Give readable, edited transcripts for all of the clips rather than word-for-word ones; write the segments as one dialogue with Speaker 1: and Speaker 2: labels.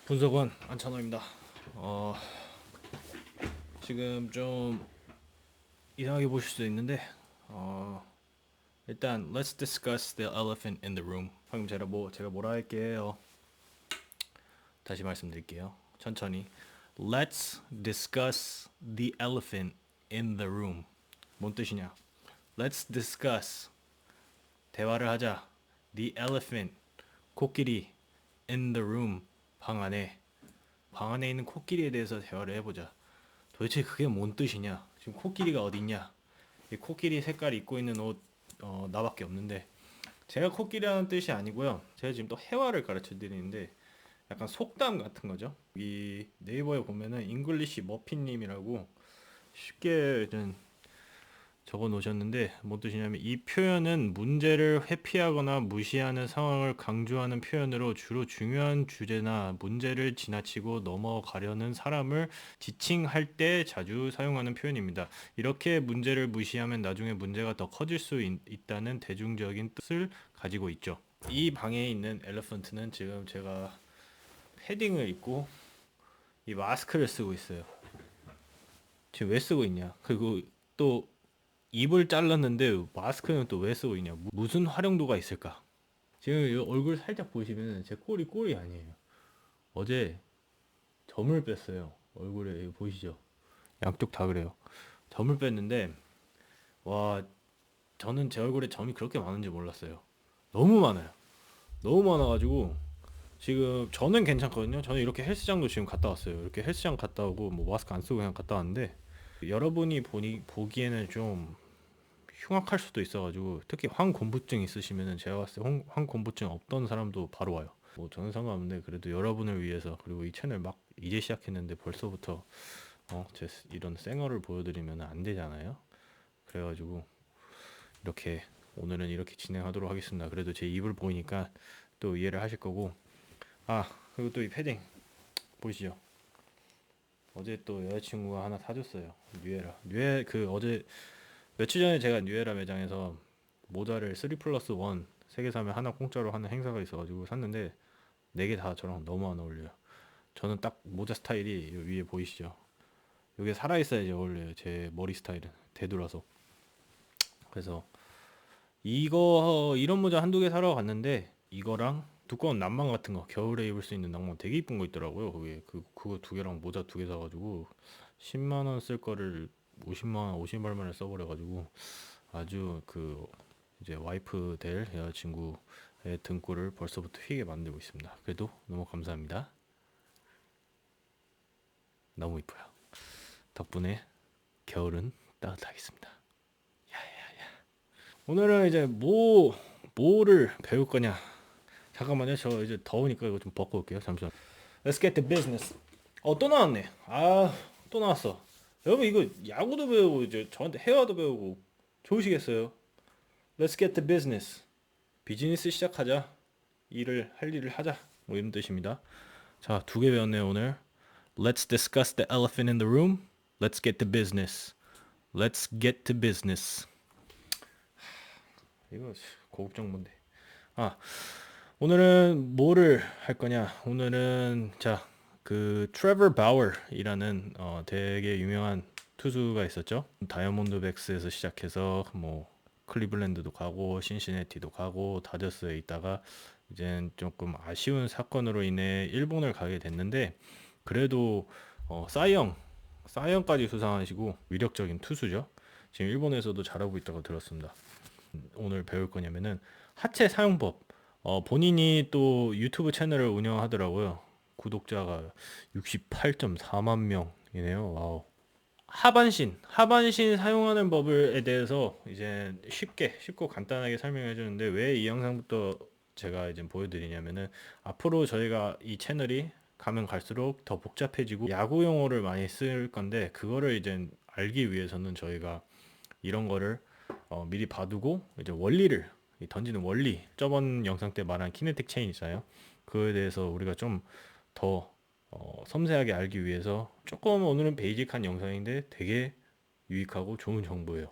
Speaker 1: 분석원 안찬호입니다. 어, 지금 좀 이상하게 보실 수도 있는데 일단 let's discuss the elephant in the room. 방금 제가 뭐라 할게요. 다시 말씀드릴게요. 천천히. Let's discuss the elephant in the room. 뭔 뜻이냐? Let's discuss 대화를 하자. The elephant 코끼리 in the room 방 안에 있는 코끼리에 대해서 대화를 해보자. 도대체 그게 뭔 뜻이냐? 지금 코끼리가 어디 있냐? 이 코끼리 색깔이 입고 있는 옷 나밖에 없는데 제가 코끼리라는 뜻이 아니고요. 제가 지금 또 회화를 가르쳐 드리는데 약간 속담 같은 거죠. 이 네이버에 보면은 잉글리시 머핀님이라고 쉽게 좀 적어 놓으셨는데 뭔 뜻이냐면 이 표현은 문제를 회피하거나 무시하는 상황을 강조하는 표현으로 주로 중요한 주제나 문제를 지나치고 넘어가려는 사람을 지칭할 때 자주 사용하는 표현입니다. 이렇게 문제를 무시하면 나중에 문제가 더 커질 수 있다는 대중적인 뜻을 가지고 있죠. 이 방에 있는 엘리펀트는 지금 제가 패딩을 입고 이 마스크를 쓰고 있어요. 지금 왜 쓰고 있냐? 그리고 또 입을 잘랐는데 마스크는 또 왜 쓰고 있냐? 무슨 활용도가 있을까? 지금 이 얼굴 살짝 보시면 제 꼴이 아니에요. 어제 점을 뺐어요. 얼굴에 이거 보이시죠? 양쪽 다 그래요. 점을 뺐는데 와 저는 제 얼굴에 점이 그렇게 많은지 몰랐어요. 너무 많아요. 너무 많아가지고 지금 저는 괜찮거든요. 저는 이렇게 헬스장도 지금 갔다 왔어요. 이렇게 헬스장 갔다 오고 뭐 마스크 안 쓰고 그냥 갔다 왔는데 여러분이 보기에는 좀 흉악할 수도 있어가지고 특히 황곤부증 있으시면은 제가 봤을 때 황곤부증 없던 사람도 바로 와요. 뭐 저는 상관없는데 그래도 여러분을 위해서 그리고 이 채널 막 이제 시작했는데 벌써부터 제 이런 쌩얼을 보여드리면 안 되잖아요. 그래가지고 이렇게 오늘은 이렇게 진행하도록 하겠습니다. 그래도 제 입을 보이니까 또 이해를 하실 거고 그리고 또 이 패딩 보이시죠? 어제 또 여자친구가 하나 사줬어요. 뉴에라 그 어제 며칠 전에 제가 뉴에라 매장에서 모자를 3 플러스 1 세 개 사면 하나 공짜로 하는 행사가 있어가지고 샀는데 네 개 다 저랑 너무 안 어울려요. 저는 딱 모자 스타일이 요 위에 보이시죠? 이게 살아있어야지 어울려요. 제 머리 스타일은 되돌아서. 그래서 이런 모자 한두 개 사러 갔는데 이거랑 두꺼운 난방 같은 거 겨울에 입을 수 있는 난방 되게 이쁜 거 있더라고요. 그게 그거 두 개랑 모자 두 개 사가지고 10만 원 쓸 거를 50만 원, 50만 원을 써버려가지고 아주 그 이제 와이프 될 여자친구의 등골을 벌써부터 휘게 만들고 있습니다. 그래도 너무 감사합니다. 너무 이뻐요. 덕분에 겨울은 따뜻하겠습니다. 오늘은 이제 뭐를 배울 거냐? 잠깐만요. 저 이제 더우니까 이거 좀 벗고 올게요. 잠시만. Let's get to business. 또 나왔네. 또 나왔어. 여러분 이거 야구도 배우고 이제 저한테 회화도 배우고 좋으시겠어요? Let's get to business. 비즈니스 시작하자. 할 일을 하자. 뭐 이런 뜻입니다. 자, 두 개 배웠네요, 오늘. Let's discuss the elephant in the room. Let's get to business. Let's get to business. 이거 고급 정보인데. 아, 오늘은 뭐를 할 거냐? 오늘은 그 트레버 바워이라는 되게 유명한 투수가 있었죠. 다이아몬드백스에서 시작해서 뭐 클리블랜드도 가고 신시내티도 가고 다저스에 있다가 이젠 조금 아쉬운 사건으로 인해 일본을 가게 됐는데 그래도 사이영까지 수상하시고 위력적인 투수죠. 지금 일본에서도 잘하고 있다고 들었습니다. 오늘 배울 거냐면은 하체 사용법. 본인이 또 유튜브 채널을 운영하더라고요. 구독자가 68.4만 명이네요. 와우. 하반신 사용하는 법에 대해서 이제 쉽고 간단하게 설명해 주는데 왜 이 영상부터 제가 이제 보여드리냐면은 앞으로 저희가 이 채널이 가면 갈수록 더 복잡해지고 야구 용어를 많이 쓸 건데 그거를 이제 알기 위해서는 저희가 이런 거를 미리 봐두고 이제 원리를 던지는 원리 저번 영상 때 말한 키네틱 체인 있잖아요. 그거에 대해서 우리가 좀 더 섬세하게 알기 위해서 조금 오늘은 베이직한 영상인데 되게 유익하고 좋은 정보예요.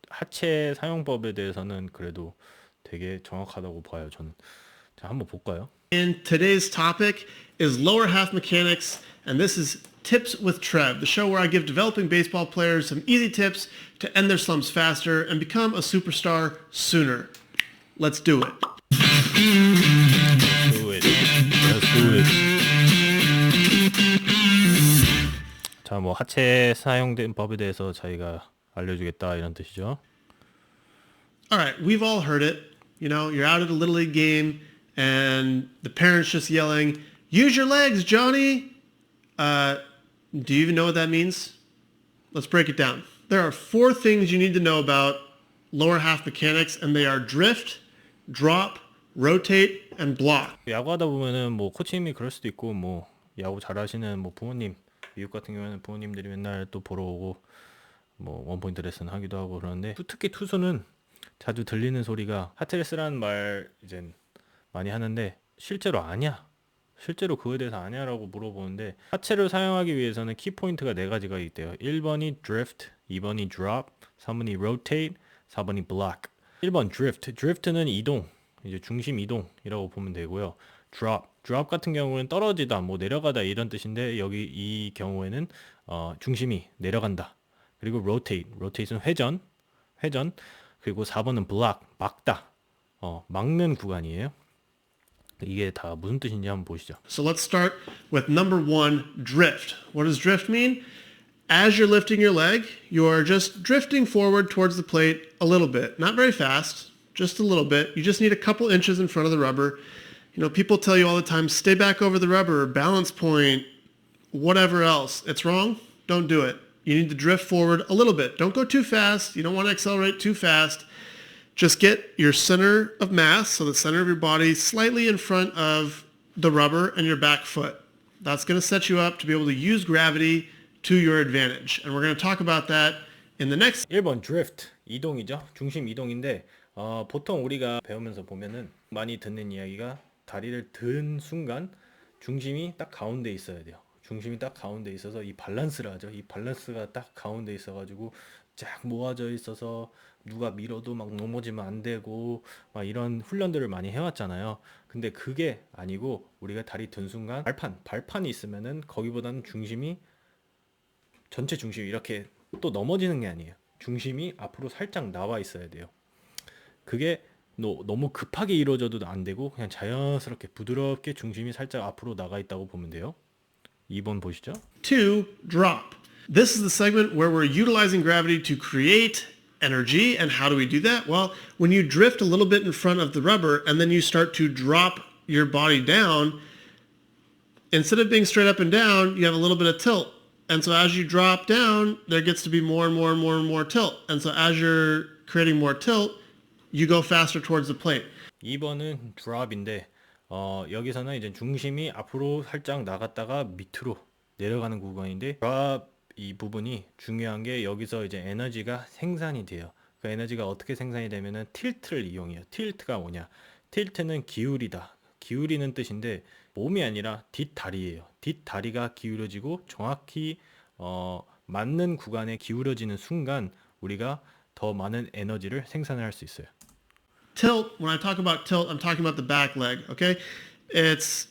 Speaker 1: 하체 사용법에 대해서는 그래도 되게 정확하다고 봐요. 저는 자, 한번 볼까요?
Speaker 2: And today's topic is lower half mechanics, and this is Tips with Trev, the show where I give developing baseball players some easy tips to end their slumps faster and become a superstar sooner. Let's do it.
Speaker 1: Do it. Let's do it. 자, 뭐 하체 사용된 법에 대해서 자기가 알려주겠다 이런 뜻이죠.
Speaker 2: All right, we've all heard it. You know, you're out at a Little League game and the parents just yelling, "Use your legs, Johnny!" Do you even know what that means? Let's break it down. There are 4 things you need to know about lower half mechanics, and they are drift, drop, rotate, and block.
Speaker 1: 야구하다 보면은 뭐 코치님이 그럴 수도 있고 뭐 야구 잘하시는 뭐 부모님, 미국 같은 경우에는 부모님들이 맨날 또 보러 오고 뭐 원포인트 레슨 하기도 하고 그러는데 특히 투수는 자주 들리는 소리가 하트레스라는 말 이제 많이 하는데 실제로 아냐? 실제로 그거에 대해서 아냐라고 물어보는데 하체를 사용하기 위해서는 키포인트가 4가지가 있대요. 1번이 drift, 2번이 drop, 3번이 rotate, 4번이 block. 1번 drift, drift는 이동, 이제 중심 이동이라고 보면 되고요. drop 같은 경우는 떨어지다, 뭐 내려가다 이런 뜻인데 여기 이 경우에는 중심이 내려간다. 그리고 rotate는 회전, 그리고 4번은 block, 막다, 막는 구간이에요. 이게 다 무슨 뜻인지 한번 보시죠.
Speaker 2: So let's start with number 1, drift. What does drift mean? As you're lifting your leg, you are just drifting forward towards the plate a little bit. Not very fast, just a little bit. You just need a couple inches in front of the rubber. You know, people tell you all the time, stay back over the rubber, balance point, whatever else. It's wrong. Don't do it. You need to drift forward a little bit. Don't go too fast. You don't want to accelerate too fast. Just get your center of mass, so the center of your body, slightly in front of the rubber and your back foot. That's going to set you up to be able to use gravity to your advantage. And we're going to talk about that in the next.
Speaker 1: 1번 drift, 이동이죠. 중심 이동인데 보통 우리가 배우면서 보면은 많이 듣는 이야기가 다리를 든 순간 중심이 딱 가운데 있어야 돼요. 중심이 딱 가운데 있어서 이 밸런스를 하죠. 이 밸런스가 딱 가운데 있어가지고 쫙 모아져 있어서 누가 밀어도 막 넘어지면 안 되고 막 이런 훈련들을 많이 해왔잖아요. 근데 그게 아니고 우리가 다리 든 순간 발판이 있으면은 거기보다는 전체 중심이 이렇게 또 넘어지는 게 아니에요. 중심이 앞으로 살짝 나와 있어야 돼요. 그게 너무 급하게 이루어져도 안 되고 그냥 자연스럽게 부드럽게 중심이 살짝 앞으로 나가 있다고 보면 돼요. 2번 보시죠.
Speaker 2: 2, drop. This is the segment where we're utilizing gravity to create energy. And how do we do that? Well, when you drift a little bit in front of the rubber and then you start to drop your body down, instead of being straight up and down, you have a little bit of tilt. And so as you drop down, there gets to be more and more tilt. And so as you're creating more tilt, you go faster towards the plate.
Speaker 1: 2번은 drop인데 여기서는 이제 중심이 앞으로 살짝 나갔다가 밑으로 내려가는 구간인데 drop 이 부분이 중요한 게 여기서 이제 에너지가 생산이 돼요. 그 에너지가 어떻게 생산이 되면은 틸트를 이용해요. 틸트가 뭐냐? 틸트는 기울이다. 기울이는 뜻인데 몸이 아니라 뒷다리예요. 뒷다리가 기울어지고 정확히 맞는 구간에 기울어지는 순간 우리가 더 많은 에너지를 생산을 할 수 있어요.
Speaker 2: Tilt, when I talk about tilt, I'm talking about the back leg, okay? It's,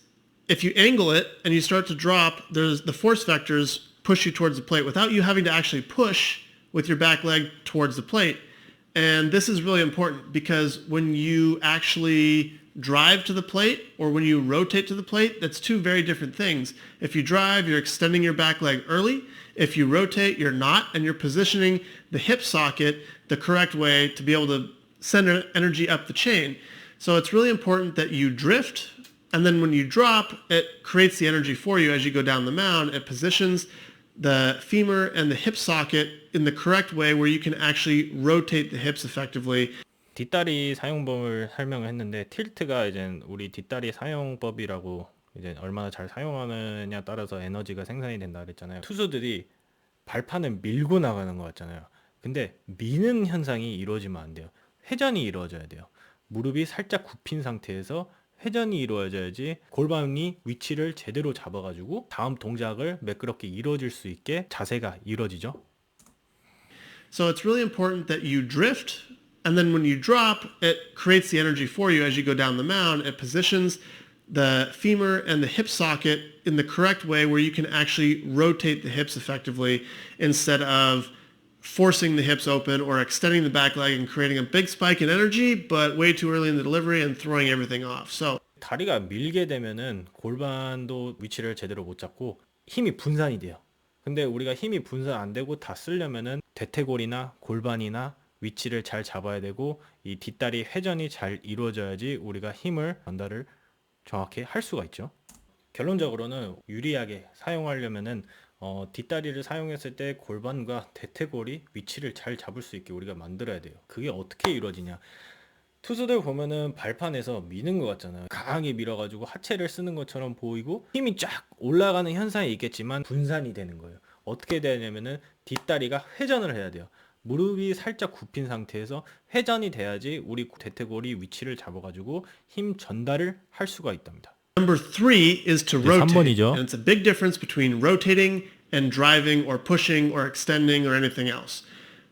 Speaker 2: if you angle it and you start to drop, there's the force vectors push you towards the plate without you having to actually push with your back leg towards the plate. And this is really important because when you actually drive to the plate or when you rotate to the plate, that's 2 very different things. If you drive, you're extending your back leg early. If you rotate, you're not, and you're positioning the hip socket the correct way to be able to send energy up the chain. So it's really important that you drift, and then when you drop, it creates the energy for you as you go down the mound. It positions the femur and the hip socket in the correct way where you can actually rotate the hips effectively.
Speaker 1: 뒷다리 사용법을 설명을 했는데 틸트가 이제 우리 뒷다리 사용법이라고 이제 얼마나 잘 사용하느냐 따라서 에너지가 생산이 된다 그랬잖아요. 투수들이 발판을 밀고 나가는 것 같잖아요. 근데 미는 현상이 이루어지면 안 돼요. 회전이 이루어져야 돼요. 무릎이 살짝 굽힌 상태에서 회전이 이루어져야지 골반이 위치를 제대로 잡아가지고 다음 동작을 매끄럽게 이루어질 수 있게 자세가 이루어지죠.
Speaker 2: So it's really important that you drift And then when you drop, it creates the energy for you as you go down the mound. It positions the femur and the hip socket in the correct way where you can actually rotate the hips effectively instead of forcing the hips open or extending the back leg and creating a big spike in energy, but way too early in the delivery and throwing everything off. So
Speaker 1: 다리가 밀게 되면은 골반도 위치를 제대로 못 잡고 힘이 분산이 돼요. 근데 우리가 힘이 분산 안 되고 다 쓰려면은 대퇴골이나 골반이나 위치를 잘 잡아야 되고 이 뒷다리 회전이 잘 이루어져야지 우리가 힘을 전달을 정확히 할 수가 있죠. 결론적으로는 유리하게 사용하려면은 뒷다리를 사용했을 때 골반과 대퇴골이 위치를 잘 잡을 수 있게 우리가 만들어야 돼요. 그게 어떻게 이루어지냐? 투수들 보면은 발판에서 미는 것 같잖아요. 강하게 밀어가지고 하체를 쓰는 것처럼 보이고 힘이 쫙 올라가는 현상이 있겠지만 분산이 되는 거예요. 어떻게 되냐면은 뒷다리가 회전을 해야 돼요. 무릎이 살짝 굽힌 상태에서 회전이 돼야지 우리 대퇴골이 위치를 잡아가지고 힘 전달을 할 수가 있답니다.
Speaker 2: Number 3 is to
Speaker 1: 이제
Speaker 2: rotate.
Speaker 1: 3번이죠.
Speaker 2: And it's a big difference between rotating and driving or pushing or extending or anything else.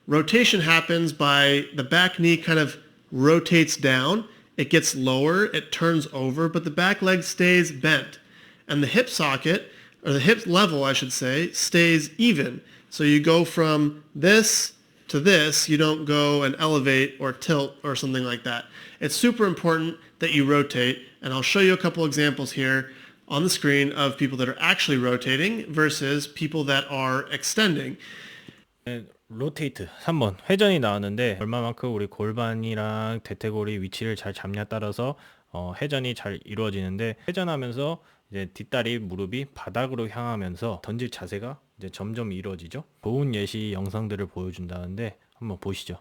Speaker 2: Rotation happens by the back knee kind of rotates down. It gets lower, it turns over, but the back leg stays bent. And the hip socket, or the hip level, I should say, stays even. So you go from this to this, you don't go and elevate or tilt or something like that. It's super important that you rotate, and I'll show you a couple examples here on the screen of people that are actually rotating versus people that are extending.
Speaker 1: 로테이트 3번 회전이 나왔는데 얼마만큼 우리 골반이랑 대퇴골이 위치를 잘 잡냐에 따라서 회전이 잘 이루어지는데 회전하면서 이제 뒷다리 무릎이 바닥으로 향하면서 던질 자세가 이제 점점 이루어지죠. 좋은 예시 영상들을 보여준다는데 한번 보시죠.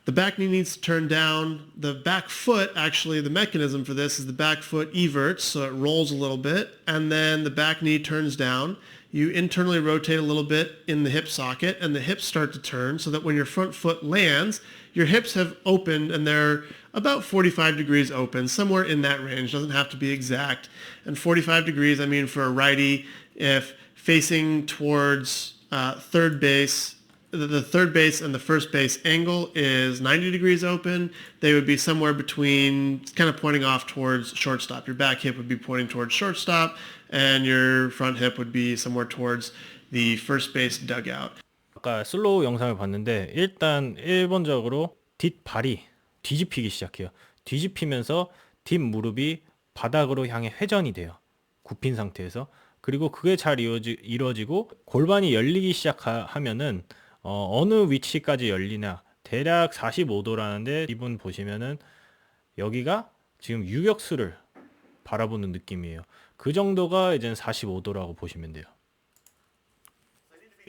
Speaker 2: The back knee needs to turn down. The back foot, actually, the mechanism for this is the back foot everts, so it rolls a little bit, and then the back knee turns down. You internally rotate a little bit in the hip socket, and the hips start to turn so that when your front foot lands, your hips have opened, and they're about 45 degrees open, somewhere in that range. Doesn't have to be exact. And 45 degrees, I mean, for a righty, if facing towards third base, the third base and the first base angle is 90 degrees open, they would be somewhere between, kind of pointing off towards shortstop. Your back hip would be pointing towards shortstop, and your front hip would be somewhere towards the first base dugout.
Speaker 1: 아까 슬로우 영상을 봤는데 일단 1번적으로 뒷발이 뒤집히기 시작해요. 뒤집히면서 뒷무릎이 바닥으로 향해 회전이 돼요. 굽힌 상태에서. 그리고 그게 잘 이루어지고 골반이 열리기 시작하면은 어느 위치까지 열리나 대략 45도라는데 이분 보시면은 여기가 지금 유격수를 바라보는 느낌이에요. 그 정도가 이제 45도라고 보시면 돼요.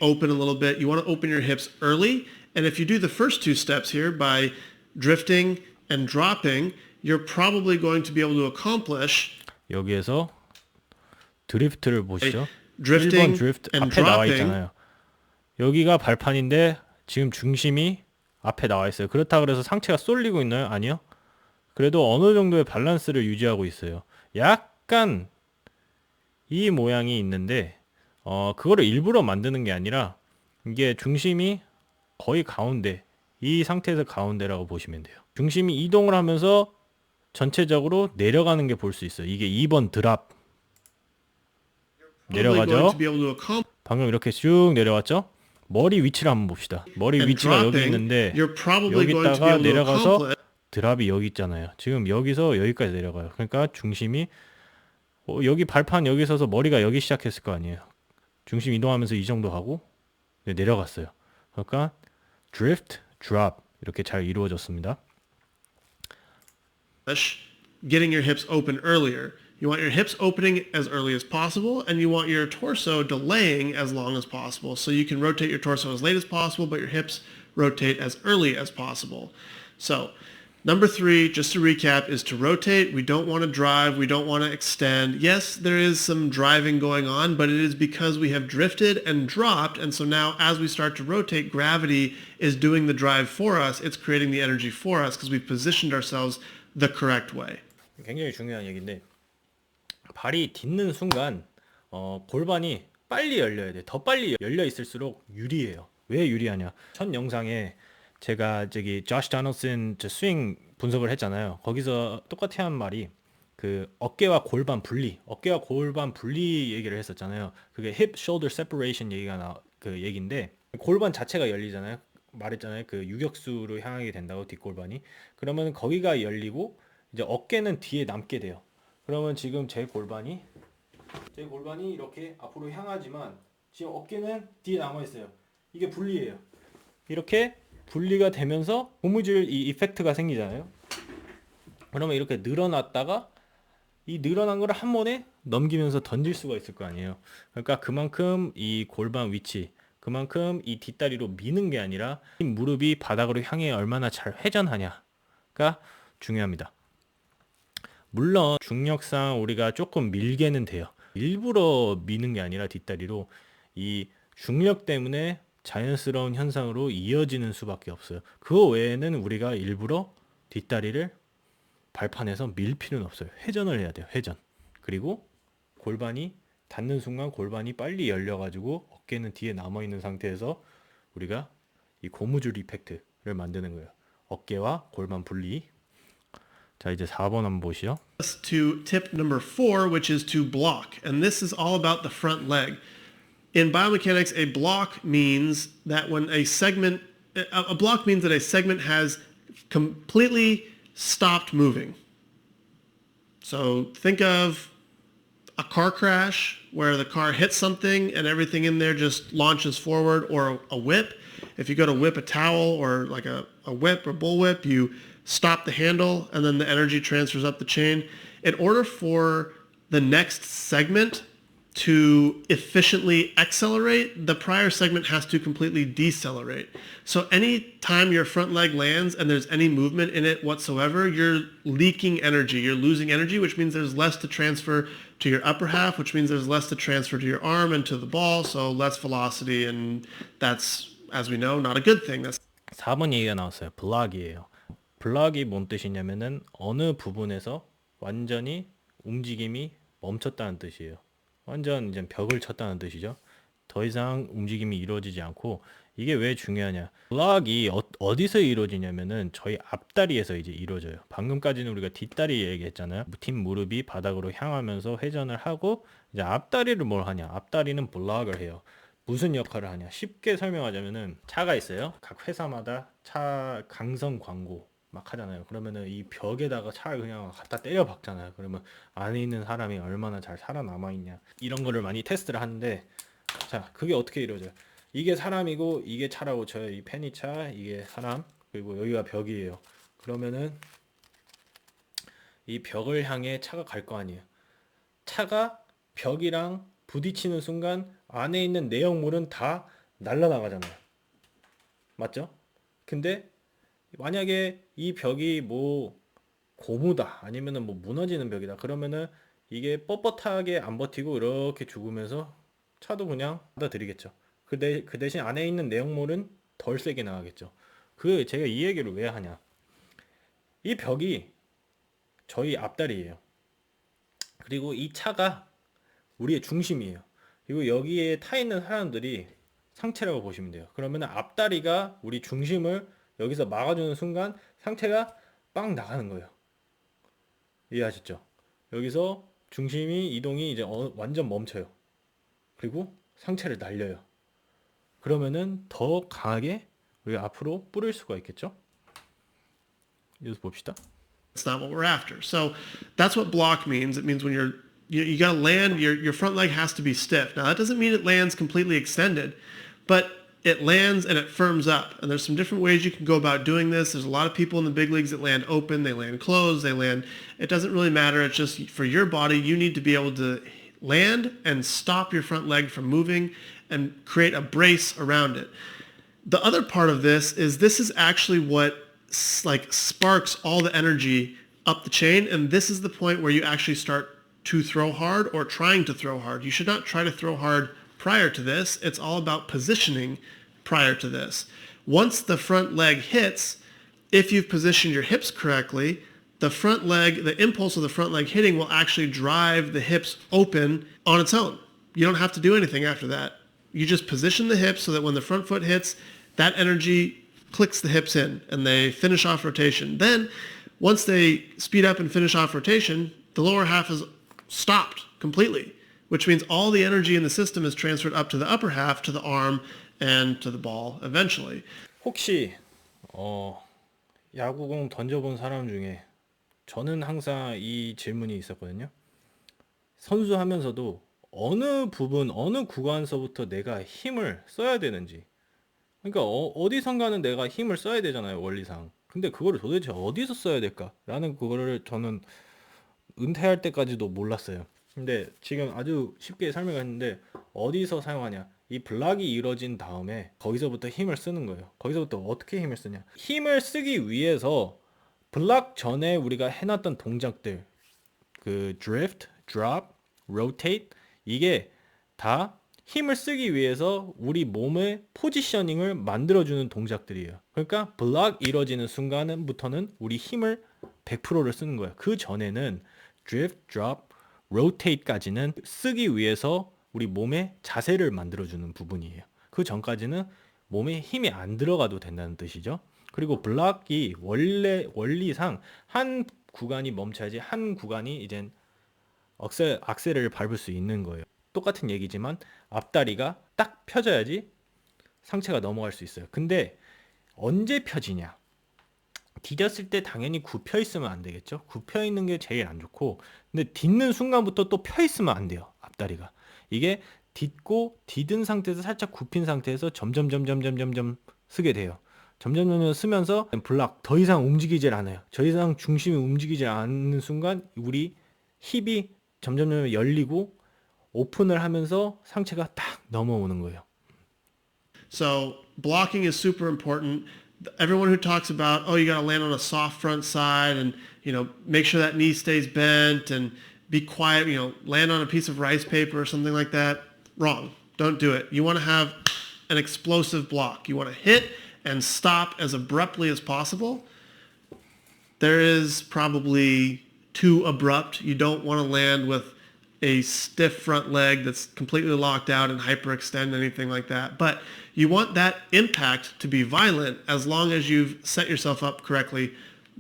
Speaker 2: Open a little bit. You want to open your hips early, and if you do the first two steps here by drifting and dropping, you're probably going to be able to accomplish
Speaker 1: 여기에서 드리프트를 보시죠.
Speaker 2: drifting
Speaker 1: 1번 드리프트
Speaker 2: and
Speaker 1: 앞에 나와
Speaker 2: dropping.
Speaker 1: 있잖아요. 여기가 발판인데 지금 중심이 앞에 나와 있어요. 그렇다 그래서 상체가 쏠리고 있나요? 아니요. 그래도 어느 정도의 밸런스를 유지하고 있어요. 약간 이 모양이 있는데 그거를 일부러 만드는 게 아니라 이게 중심이 거의 가운데, 이 상태에서 가운데라고 보시면 돼요. 중심이 이동을 하면서 전체적으로 내려가는 게 볼 수 있어요. 이게 2번 드랍
Speaker 2: Probably going
Speaker 1: 내려가죠.
Speaker 2: to be able to accomplish
Speaker 1: 방금 이렇게 쭉 내려왔죠. 머리 위치를 한번 봅시다. 머리
Speaker 2: and
Speaker 1: 위치가 여기
Speaker 2: dropping.
Speaker 1: 있는데
Speaker 2: You're probably going to be
Speaker 1: 여기다가
Speaker 2: able to
Speaker 1: 내려가서
Speaker 2: accomplish
Speaker 1: 드랍이 여기 있잖아요. 지금 여기서 여기까지 내려가요. 그러니까 중심이 여기 발판 여기 서서 머리가 여기 시작했을 거 아니에요. 중심 이동하면서 이 정도 하고 내려갔어요. 그러니까 drift, drop 이렇게 잘 이루어졌습니다.
Speaker 2: getting your hips open earlier. You want your hips opening as early as possible, and you want your torso delaying as long as possible. So you can rotate your torso as late as possible, but your hips rotate as early as possible. So number 3, just to recap, is to rotate. We don't want to drive. We don't want to extend. Yes, there is some driving going on, but it is because we have drifted and dropped. And so now as we start to rotate, gravity is doing the drive for us. It's creating the energy for us because we've positioned ourselves the correct way.
Speaker 1: 굉장히 중요한 얘기인데 발이 딛는 순간 골반이 빨리 열려야 돼. 더 빨리 열려 있을수록 유리해요. 왜 유리하냐? 첫 영상에 제가 저기 조시 다널슨 저 스윙 분석을 했잖아요. 거기서 똑같이 한 말이 그 어깨와 골반 분리 얘기를 했었잖아요. 그게 hip shoulder separation 얘기가 그 얘기인데 골반 자체가 열리잖아요. 말했잖아요. 그 유격수로 향하게 된다고 뒷골반이. 그러면 거기가 열리고 이제 어깨는 뒤에 남게 돼요. 그러면 지금 제 골반이 이렇게 앞으로 향하지만 지금 어깨는 뒤에 남아 있어요. 이게 분리예요. 이렇게 분리가 되면서 고무줄 이 이펙트가 생기잖아요. 그러면 이렇게 늘어났다가 이 늘어난 거를 한 번에 넘기면서 던질 수가 있을 거 아니에요. 그러니까 그만큼 이 골반 위치, 그만큼 이 뒷다리로 미는 게 아니라 이 무릎이 바닥으로 향해 얼마나 잘 회전하냐가 중요합니다. 물론 중력상 우리가 조금 밀게는 돼요. 일부러 미는 게 아니라 뒷다리로 이 중력 때문에 자연스러운 현상으로 이어지는 수밖에 없어요. 그 외에는 우리가 일부러 뒷다리를 발판에서 밀 필요는 없어요. 회전을 해야 돼요. 회전. 그리고 골반이 닿는 순간 골반이 빨리 열려가지고 어깨는 뒤에 남아있는 상태에서 우리가 이 고무줄 이펙트를 만드는 거예요. 어깨와 골반 분리. 자, 이제 4번 한번 보시죠.
Speaker 2: To tip number 4, which is to block. And this is all about the front leg. In biomechanics, a block means that when a segment has completely stopped moving. So think of a car crash where the car hits something and everything in there just launches forward, or a whip. If you go to whip a towel or like a whip or bullwhip, you stop the handle and then the energy transfers up the chain. In order for the next segment to efficiently accelerate, the prior segment has to completely decelerate. So any time your front leg lands and there's any movement in it whatsoever, you're leaking energy. You're losing energy, which means there's less to transfer to your upper half, which means there's less to transfer to your arm and to the ball, so less velocity, and that's, as we know, not a good thing. That's
Speaker 1: 4번 얘기가 나왔어요. 블락이에요. 블락이 뭔 뜻이냐면은 어느 부분에서 완전히 움직임이 멈췄다는 뜻이에요. 완전 이제 벽을 쳤다는 뜻이죠. 더 이상 움직임이 이루어지지 않고, 이게 왜 중요하냐? 블락이 어디서 이루어지냐면은 저희 앞다리에서 이제 이루어져요. 방금까지는 우리가 뒷다리 얘기했잖아요. 뒷 무릎이 바닥으로 향하면서 회전을 하고, 이제 앞다리를 뭘 하냐? 앞다리는 블락을 해요. 무슨 역할을 하냐? 쉽게 설명하자면은 차가 있어요. 각 회사마다 차 강성 광고 막 하잖아요. 그러면은 이 벽에다가 차를 그냥 갖다 때려 박잖아요. 그러면 안에 있는 사람이 얼마나 잘 살아남아 있냐, 이런 거를 많이 테스트를 하는데, 자, 그게 어떻게 이루어져요? 이게 사람이고 이게 차라고 쳐요. 이 펜이 차, 이게 사람, 그리고 여기가 벽이에요. 그러면은 이 벽을 향해 차가 갈 거 아니에요. 차가 벽이랑 부딪히는 순간 안에 있는 내용물은 다 날아나가잖아요. 맞죠? 근데 만약에 이 벽이 뭐 고무다, 아니면은 뭐 무너지는 벽이다, 그러면은 이게 뻣뻣하게 안 버티고 이렇게 죽으면서 차도 그냥 받아들이겠죠. 그 대신 안에 있는 내용물은 덜 세게 나가겠죠. 제가 이 얘기를 왜 하냐? 이 벽이 저희 앞다리예요. 그리고 이 차가 우리의 중심이에요. 그리고 여기에 타 있는 사람들이 상체라고 보시면 돼요. 그러면 앞다리가 우리 중심을 여기서 막아주는 순간 상체가 빵 나가는 거예요. 이해하셨죠? 여기서 중심이 이동이 이제 완전 멈춰요. 그리고 상체를 날려요. 그러면은 더 강하게 우리가 앞으로 뿌릴 수가 있겠죠? 이어서 봅시다.
Speaker 2: That's not what we're after. So that's what block means. It means when you got to land, your front leg has to be stiff. Now that doesn't mean it lands completely extended, but it lands and it firms up. And there's some different ways you can go about doing this. There's a lot of people in the big leagues that land open, they land closed, it doesn't really matter. It's just for your body, you need to be able to land and stop your front leg from moving and create a brace around it. The other part of this is actually what sparks all the energy up the chain, and this is the point where you actually start to throw hard or trying to throw hard. You should not try to throw hard prior to this. It's all about positioning prior to this. Once the front leg hits, if you've positioned your hips correctly, the impulse of the front leg hitting will actually drive the hips open on its own. You don't have to do anything after that. You just position the hips so that when the front foot hits, that energy clicks the hips in and they finish off rotation. Then once they speed up and finish off rotation, the lower half is stopped completely, which means all the energy in the system is transferred up to the upper half, to the arm, and to the ball eventually.
Speaker 1: 혹시 야구공 던져본 사람 중에 저는 항상 이 질문이 있었거든요. 선수 하면서도 어느 부분, 어느 구간서부터 내가 힘을 써야 되는지. 그러니까 어디선가는 내가 힘을 써야 되잖아요, 원리상. 근데 그거를 도대체 어디서 써야 될까라는 그거를 저는 은퇴할 때까지도 몰랐어요. 근데 지금 아주 쉽게 설명했는데 어디서 사용하냐? 이 블락이 이루어진 다음에 거기서부터 힘을 쓰는 거예요. 거기서부터 어떻게 힘을 쓰냐? 힘을 쓰기 위해서 블락 전에 우리가 해놨던 동작들, 그 drift, drop, rotate, 이게 다 힘을 쓰기 위해서 우리 몸의 포지셔닝을 만들어주는 동작들이에요. 그러니까 블락 이루어지는 순간부터는 우리 힘을 100%를 쓰는 거예요. 그 전에는 drift, drop, rotate까지는 쓰기 위해서 우리 몸의 자세를 만들어주는 부분이에요. 그 전까지는 몸에 힘이 안 들어가도 된다는 뜻이죠. 그리고 블락이 원리상 한 구간이 멈춰야지 한 구간이 이젠 악셀을 밟을 수 있는 거예요. 똑같은 얘기지만 앞다리가 딱 펴져야지 상체가 넘어갈 수 있어요. 근데 언제 펴지냐? 디뎠을 때 당연히 굽혀 있으면 안 되겠죠. 굽혀 있는 게 제일 안 좋고, 근데 딛는 순간부터 또 펴 있으면 안 돼요. 앞다리가. 이게 디든 상태에서 살짝 굽힌 상태에서 점점 쓰게 돼요. 점점 쓰면서 블락 더 이상 움직이질 않아요. 더 이상 중심이 움직이질 않는 순간 우리 힙이 점점 열리고 오픈을 하면서 상체가 딱 넘어오는 거예요.
Speaker 2: So blocking is super important. Everyone who talks about, oh, you got to land on a soft front side and, make sure that knee stays bent and be quiet, land on a piece of rice paper or something like that. Wrong. Don't do it. You want to have an explosive block. You want to hit and stop as abruptly as possible. There is probably too abrupt. You don't want to land with a stiff front leg that's completely locked out and hyperextend, anything like that. But you want that impact to be violent as long as you've set yourself up correctly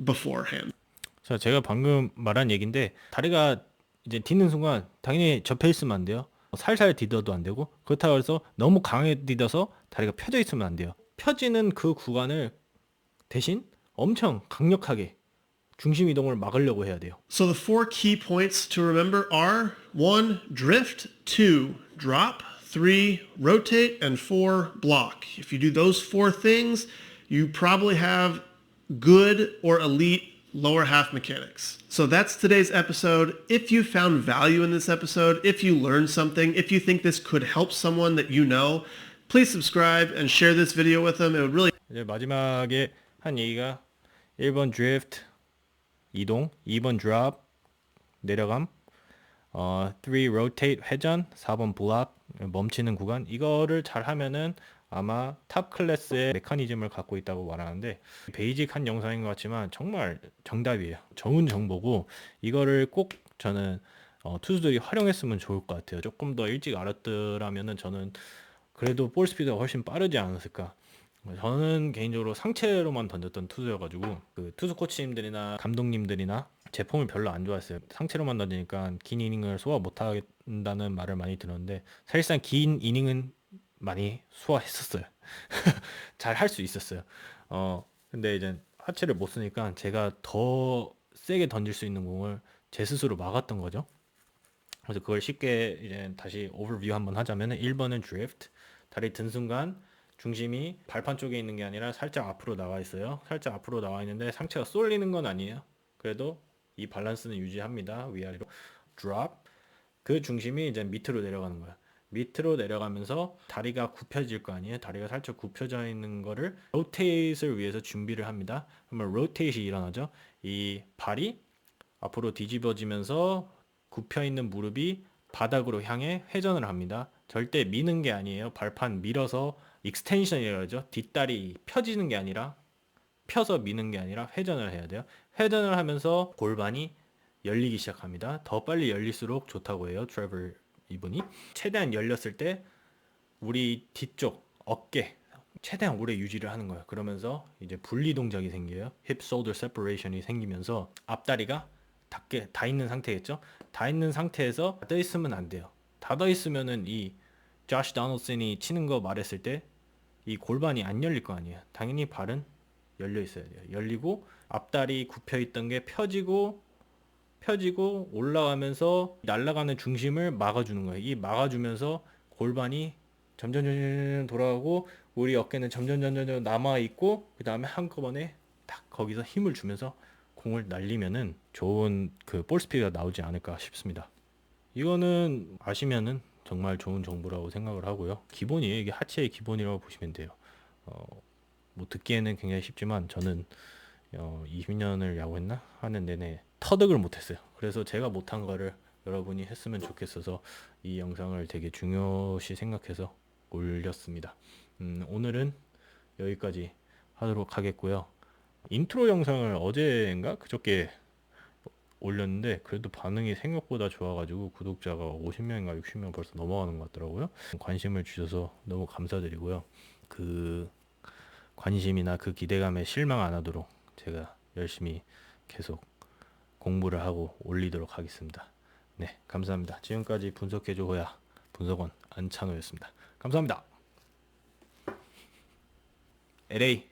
Speaker 2: beforehand.
Speaker 1: 자, 제가 방금 말한 얘기인데 다리가 이제 딛는 순간 당연히 접혀 있으면 안 돼요. 살살 디뎌도 안 되고 그렇다고 해서 너무 강하게 디뎌서 다리가 펴져 있으면 안 돼요. 펴지는 그 구간을 대신 엄청 강력하게 중심 이동을 막으려고 해야 돼요.
Speaker 2: So the four key points to remember are 1. Drift, 2. Drop, 3. Rotate, and 4. Block. If you do those four things, you probably have good or elite lower half mechanics. So that's today's episode. If you found value in this episode, if you learned something, if you think this could help someone that you know, please subscribe and share this video with them. It would really
Speaker 1: 이제 마지막에 한 얘기가 1번 drift 이동, 2번 drop 내려감, 3 rotate 회전, 4번 block 멈추는 구간. 이거를 잘 하면은 아마 탑 클래스의 메커니즘을 갖고 있다고 말하는데 베이직한 영상인 것 같지만 정말 정답이에요. 좋은 정보고 이거를 꼭 저는 투수들이 활용했으면 좋을 것 같아요. 조금 더 일찍 알았더라면은 저는 그래도 볼 스피드가 훨씬 빠르지 않았을까. 저는 개인적으로 상체로만 던졌던 투수여가지고 그 투수 코치님들이나 감독님들이나 제 폼을 별로 안 좋아했어요. 상체로만 던지니까 긴 이닝을 소화 못한다는 말을 많이 들었는데 사실상 긴 이닝은 많이 소화했었어요. 잘 할 수 있었어요. 근데 이제 하체를 못 쓰니까 제가 더 세게 던질 수 있는 공을 제 스스로 막았던 거죠. 그래서 그걸 쉽게 이제 다시 오버뷰 한번 하자면 1번은 drift, 다리 든 순간 중심이 발판 쪽에 있는 게 아니라 살짝 앞으로 나와 있어요. 살짝 앞으로 나와 있는데 상체가 쏠리는 건 아니에요. 그래도 이 밸런스는 유지합니다. 위아래로. drop, 그 중심이 이제 밑으로 내려가는 거야. 밑으로 내려가면서 다리가 굽혀질 거 아니에요. 다리가 살짝 굽혀져 있는 거를 로테이트를 위해서 준비를 합니다. 그러면 로테이트이 일어나죠. 이 발이 앞으로 뒤집어지면서 굽혀 있는 무릎이 바닥으로 향해 회전을 합니다. 절대 미는 게 아니에요. 발판 밀어서 익스텐션이라고 하죠. 뒷다리 펴지는 게 아니라 펴서 미는 게 아니라 회전을 해야 돼요. 회전을 하면서 골반이 열리기 시작합니다. 더 빨리 열릴수록 좋다고 해요. 트레버 이분이 최대한 열렸을 때 우리 뒤쪽 어깨 최대한 오래 유지를 하는 거예요. 그러면서 이제 분리 동작이 생겨요. 힙 shoulder separation이 생기면서 앞다리가 다 있는 상태겠죠. 다 있는 상태에서 닫아 있으면 안 돼요. 닫아 있으면은 이 조시 도널슨이 치는 거 말했을 때 이 골반이 안 열릴 거 아니에요. 당연히 발은 열려 있어야 돼요. 열리고 앞다리 굽혀 있던 게 펴지고 올라가면서 날아가는 중심을 막아주는 거예요. 이 막아주면서 골반이 점점 돌아가고 우리 어깨는 점점 남아 있고 그 다음에 한꺼번에 딱 거기서 힘을 주면서 공을 날리면은 좋은 그 볼 스피드가 나오지 않을까 싶습니다. 이거는 아시면은 정말 좋은 정보라고 생각을 하고요. 기본이에요. 이게 하체의 기본이라고 보시면 돼요. 뭐 듣기에는 굉장히 쉽지만 저는 20년을 야구했나 하는 내내 터득을 못했어요. 그래서 제가 못한 거를 여러분이 했으면 좋겠어서 이 영상을 되게 중요시 생각해서 올렸습니다. 오늘은 여기까지 하도록 하겠고요. 인트로 영상을 어제인가 그저께 올렸는데 그래도 반응이 생각보다 좋아가지고 구독자가 50명인가 60명 벌써 넘어가는 것 같더라고요. 관심을 주셔서 너무 감사드리고요. 그 관심이나 그 기대감에 실망 안 하도록 제가 열심히 계속 공부를 하고 올리도록 하겠습니다. 네, 감사합니다. 지금까지 분석해줘 호야 분석원 안찬호였습니다. 감사합니다. LA